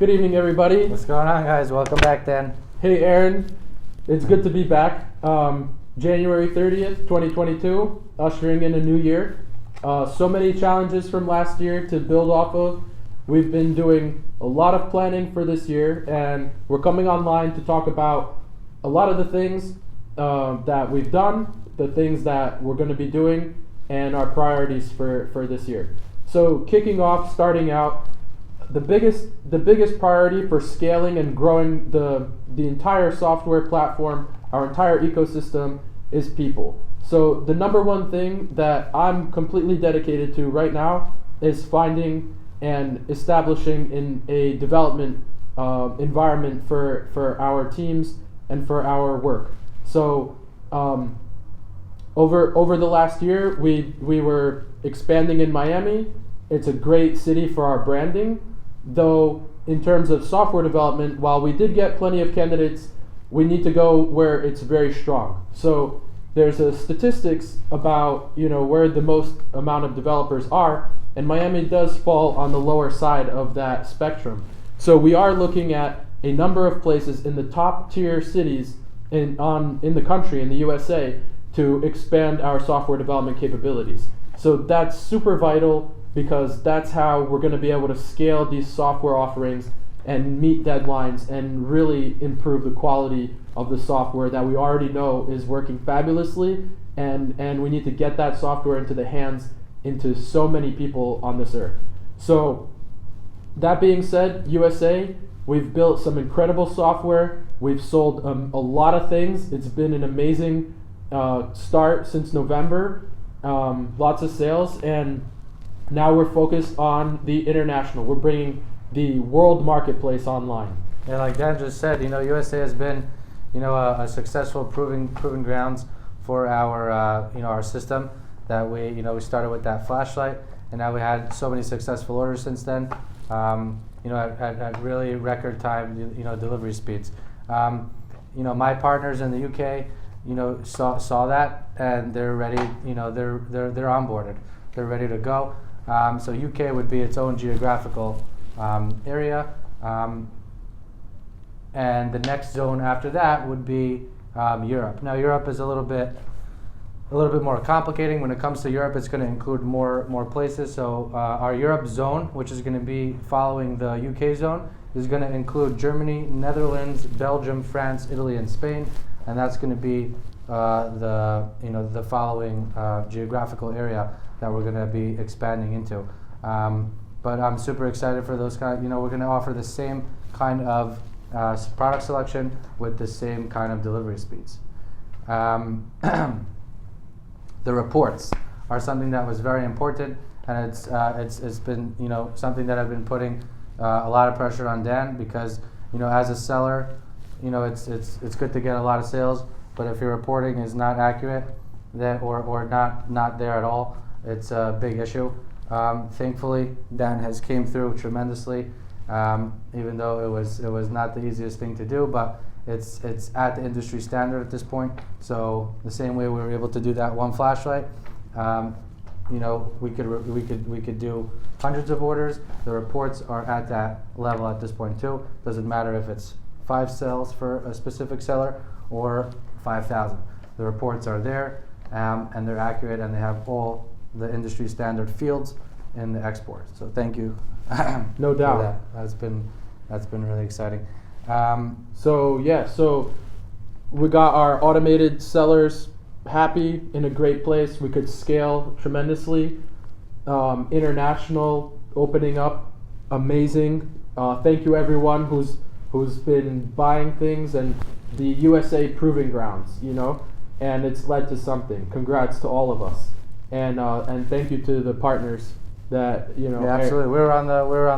Good evening, everybody. What's going on, guys? Welcome back, Dan. Hey, Aaron. It's good to be back. January 30th, 2022, ushering in a new year. So many challenges from last year to build off of. We've been doing a lot of planning for this year, and we're coming online to talk about a lot of the things that we've done, the things that we're going to be doing, and our priorities for this year. So kicking off, starting out, the biggest priority for scaling and growing the entire software platform, our entire ecosystem, is people. So the number one thing that I'm completely dedicated to right now is finding and establishing in a development environment for our teams and for our work. So over the last year, we were expanding in Miami. It's a great city for our branding. Though in terms of software development, while we did get plenty of candidates, we need to go where it's very strong. So there's a statistics about where the most amount of developers are, and Miami does fall on the lower side of that spectrum. So we are looking at a number of places in the top tier cities in the country, in the USA, to expand our software development capabilities. So that's super vital, because that's how we're going to be able to scale these software offerings and meet deadlines and really improve the quality of the software that we already know is working fabulously, and we need to get that software into the hands into so many people on this earth. So that being said, USA, we've built some incredible software. We've sold a lot of things. It's been an amazing start since November. Lots of sales, and now we're focused on the international. We're bringing the world marketplace online. Yeah, like Dan just said, USA has been, a successful proving grounds for our, our system. That we started with that flashlight, and now we had so many successful orders since then. At really record time, delivery speeds. My partners in the UK, saw that, and they're ready. They're onboarded. They're ready to go. So UK would be its own geographical area, and the next zone after that would be Europe. Now Europe is a little bit more complicating. When it comes to Europe, it's going to include more places. So our Europe zone, which is going to be following the UK zone, is going to include Germany, Netherlands, Belgium, France, Italy, and Spain, and that's going to be the following geographical area that we're going to be expanding into. But I'm super excited for those kind. We're going to offer the same kind of product selection with the same kind of delivery speeds. The reports are something that was very important, and it's been something that I've been putting a lot of pressure on Dan, because as a seller, it's good to get a lot of sales, but if your reporting is not accurate, or not there at all, it's a big issue. Thankfully, Dan has came through tremendously, even though it was not the easiest thing to do, but it's at the industry standard at this point. So the same way we were able to do that one flashlight, we could do hundreds of orders. The reports are at that level at this point too. Doesn't matter if it's 5 sales for a specific seller or 5,000. The reports are there, and they're accurate, and they have all the industry standard fields in the export. So thank you. No doubt. For that. That's been really exciting. So we got our automated sellers happy, in a great place. We could scale tremendously. International opening up, amazing. Thank you everyone who's been buying things, and the USA proving grounds, and it's led to something. Congrats to all of us, and thank you to the partners that Yeah, absolutely. We were on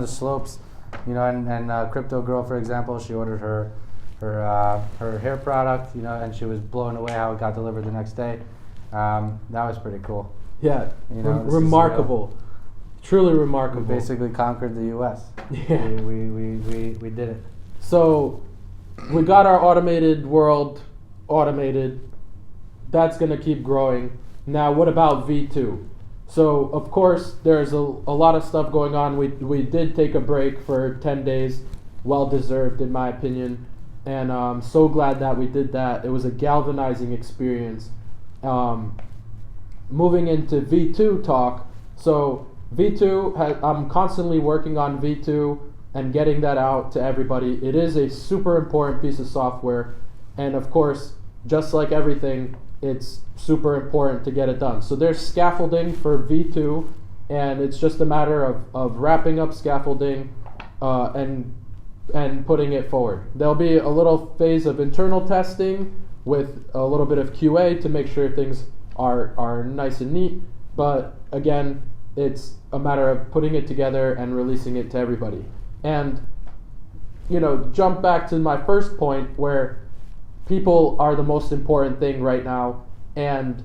the slopes, and Crypto Girl, for example, she ordered her hair product, and she was blown away how it got delivered the next day. That was pretty cool. Yeah, remarkable. Truly remarkable. We basically conquered the U.S. Yeah. We did it. So we got our automated world automated. That's going to keep growing. Now, what about V2? So, of course, there's a lot of stuff going on. We did take a break for 10 days well deserved in my opinion, and I'm so glad that we did that. It was a galvanizing experience. Moving into V2 talk, so V2, I'm constantly working on V2 and getting that out to everybody. It is a super important piece of software, and of course, just like everything, it's super important to get it done. So there's scaffolding for V2, and it's just a matter of wrapping up scaffolding and putting it forward. There'll be a little phase of internal testing with a little bit of QA to make sure things are nice and neat, but again, it's a matter of putting it together and releasing it to everybody. And jump back to my first point where people are the most important thing right now, and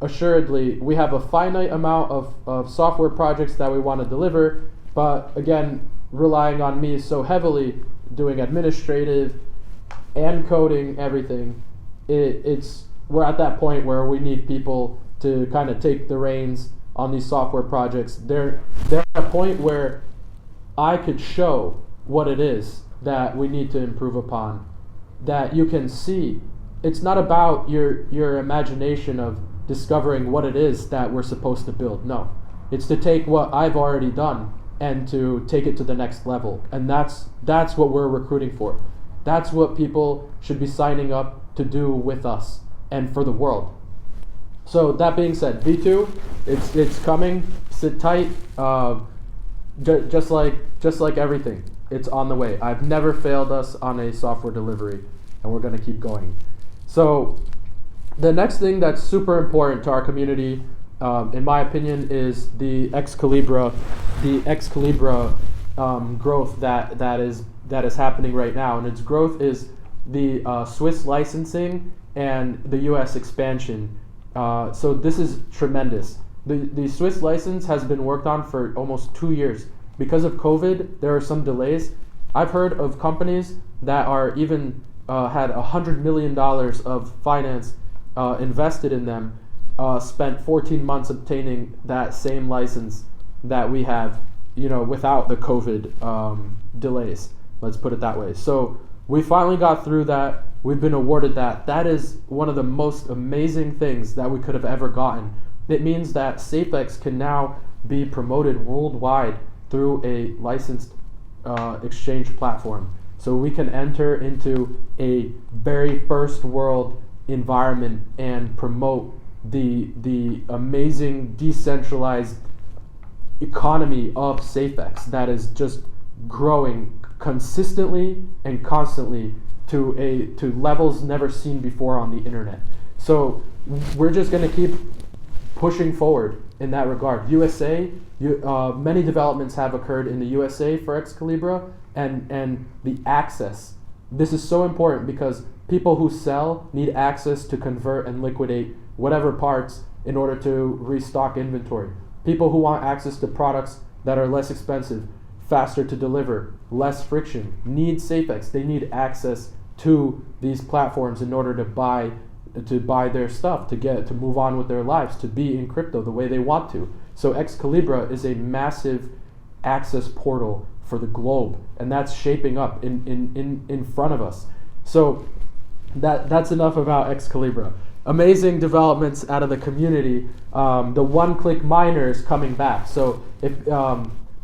assuredly we have a finite amount of software projects that we want to deliver, but again, relying on me so heavily doing administrative and coding everything, we're at that point where we need people to kind of take the reins on these software projects. They're at a point where I could show what it is that we need to improve upon, that you can see. It's not about your imagination of discovering what it is that we're supposed to build. No, it's to take what I've already done and to take it to the next level. And that's what we're recruiting for. That's what people should be signing up to do with us and for the world. So that being said, V2, it's coming. Sit tight. Just like everything, it's on the way. I've never failed us on a software delivery, and we're going to keep going. So the next thing that's super important to our community, in my opinion, is the Calibra growth that is happening right now, and its growth is the Swiss licensing and the U.S. expansion. So this is tremendous. The Swiss license has been worked on for almost 2 years. Because of COVID, there are some delays. I've heard of companies that are even had $100 million of finance invested in them, spent 14 months obtaining that same license that we have, without the COVID delays. Let's put it that way. So we finally got through that. We've been awarded that. That is one of the most amazing things that we could have ever gotten. It means that Safex can now be promoted worldwide through a licensed exchange platform. So we can enter into a very first world environment and promote the amazing decentralized economy of Safex that is just growing consistently and constantly to levels never seen before on the internet. So we're just going to keep pushing forward in that regard. USA, many developments have occurred in the USA for Calibra, and the access. This is so important because people who sell need access to convert and liquidate whatever parts in order to restock inventory. People who want access to products that are less expensive, faster to deliver, less friction, need Safex. They need access to these platforms in order to buy their stuff, to move on with their lives, to be in crypto the way they want to. So Calibra is a massive access portal for the globe, and that's shaping up in front of us. So that's enough about Calibra. Amazing developments out of the community. The one-click miner is coming back. So if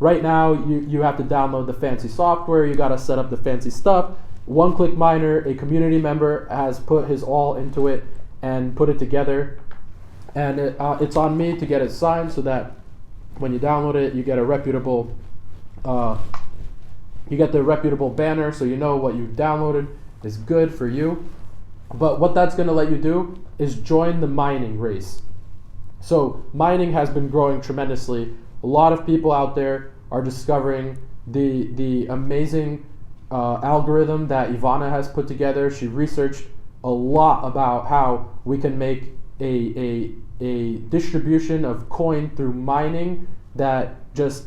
right now you have to download the fancy software, you got to set up the fancy stuff. One-click miner, a community member has put his all into it and put it together, and it's on me to get it signed so that when you download it, you get a reputable, you get the reputable banner, so you know what you downloaded is good for you. But what that's going to let you do is join the mining race. So mining has been growing tremendously. A lot of people out there are discovering the amazing algorithm that Ivana has put together. She researched a lot about how we can make a distribution of coin through mining that just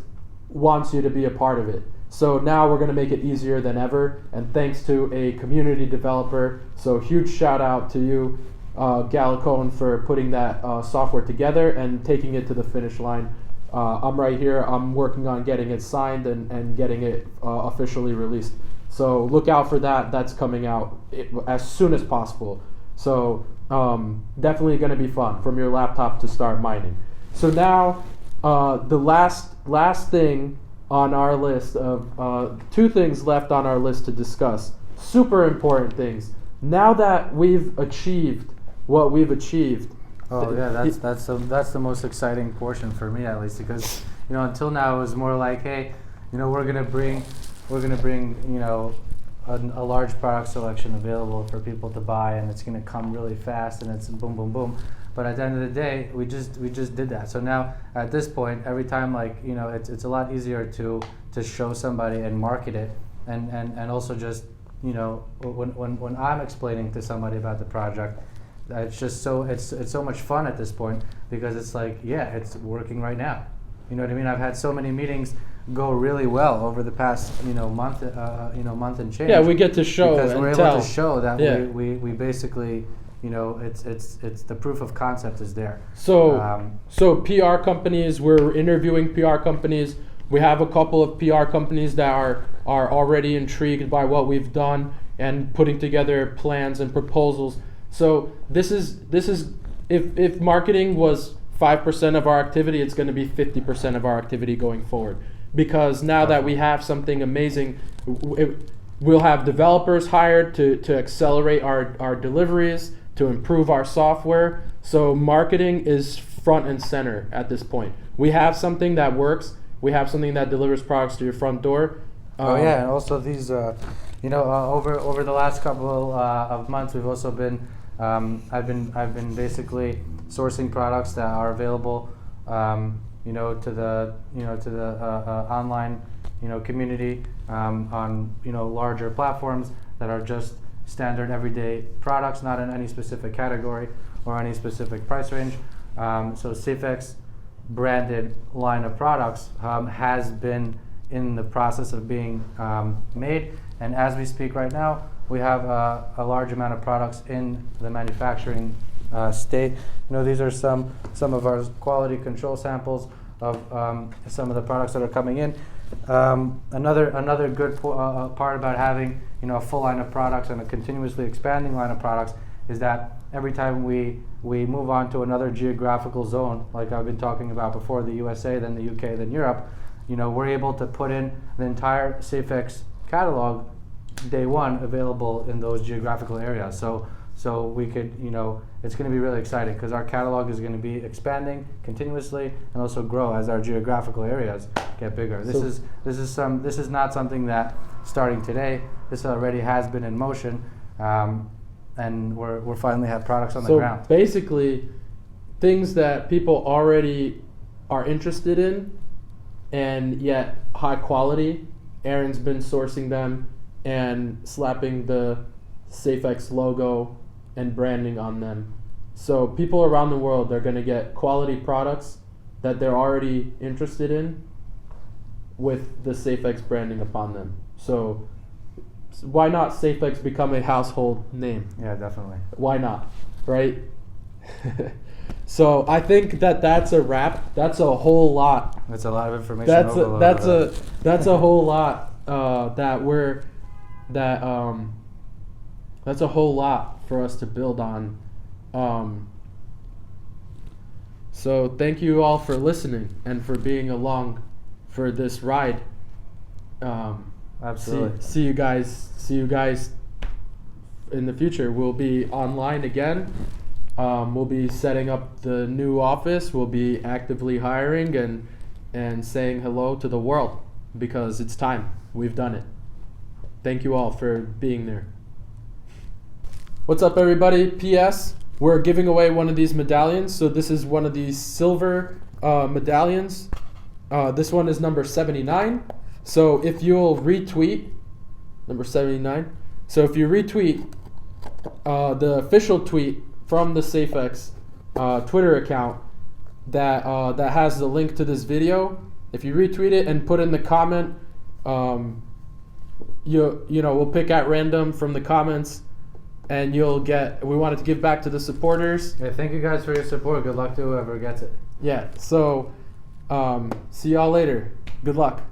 wants you to be a part of it. So now we're going to make it easier than ever, and thanks to a community developer. So huge shout out to you, Galacone, for putting that software together and taking it to the finish line. I'm right here. I'm working on getting it signed and getting it officially released. So look out for that. That's coming out as soon as possible. So definitely going to be fun from your laptop to start mining. So now the last thing on our list of 2 things left on our list to discuss. Super important things. Now that we've achieved what we've achieved. Oh yeah, that's the most exciting portion for me, at least, because until now it was more like, hey, we're gonna bring a large product selection available for people to buy, and it's gonna come really fast, and it's boom boom boom. But at the end of the day, we just did that. So now at this point, every time it's a lot easier to show somebody and market it, and also just when I'm explaining to somebody about the project, it's just it's so much fun at this point, because it's like, yeah, it's working right now. You know what I mean? I've had so many meetings go really well over the past month and change. Yeah, we get to show because and we're tell. able to show that Yeah. we basically it's the proof of concept is there. So PR companies, we're interviewing PR companies. We have a couple of PR companies that are already intrigued by what we've done and putting together plans and proposals. So this is if marketing was 5% of our activity, it's going to be 50% of our activity going forward. Because now that we have something amazing, we'll have developers hired to accelerate our deliveries, to improve our software. So marketing is front and center at this point. We have something that works. We have something that delivers products to your front door. And also these, over the last couple of months, we've also been, I've been basically sourcing products that are available, to the online, community on larger platforms that are just standard everyday products, not in any specific category or any specific price range. So Safex branded line of products has been in the process of being made, and as we speak right now, we have a large amount of products in the manufacturing state. These are some of our quality control samples of some of the products that are coming in. Another good part about having a full line of products and a continuously expanding line of products is that every time we move on to another geographical zone, like I've been talking about before, the USA, then the UK, then Europe, we're able to put in the entire Safex catalog day one available in those geographical areas. So we could, it's going to be really exciting because our catalog is going to be expanding continuously and also grow as our geographical areas get bigger. This is not something that starting today. This already has been in motion, and we're finally have products on the ground. So basically, things that people already are interested in, and yet high quality. Aaron's been sourcing them and slapping the Safex logo and branding on them. So people around the world, they're going to get quality products that they're already interested in with the Safex branding upon them. So why not Safex become a household name? Yeah, definitely. Why not, right? So I think that's a wrap. That's a whole lot. That's a lot of information. That's a whole lot that's a whole lot for us to build on. So thank you all for listening and for being along for this ride. Absolutely. See you guys in the future. We'll be online again. We'll be setting up the new office. We'll be actively hiring and saying hello to the world because it's time. We've done it. Thank you all for being there. What's up, everybody? P.S. We're giving away one of these medallions. So this is one of these silver medallions. This one is number 79. So if you'll retweet, number 79. So if you retweet the official tweet from the Safex Twitter account that has the link to this video, if you retweet it and put in the comment, we'll pick at random from the comments, and you'll get. We wanted to give back to the supporters. Yeah, thank you guys for your support. Good luck to whoever gets it. Yeah. So See y'all later. Good luck.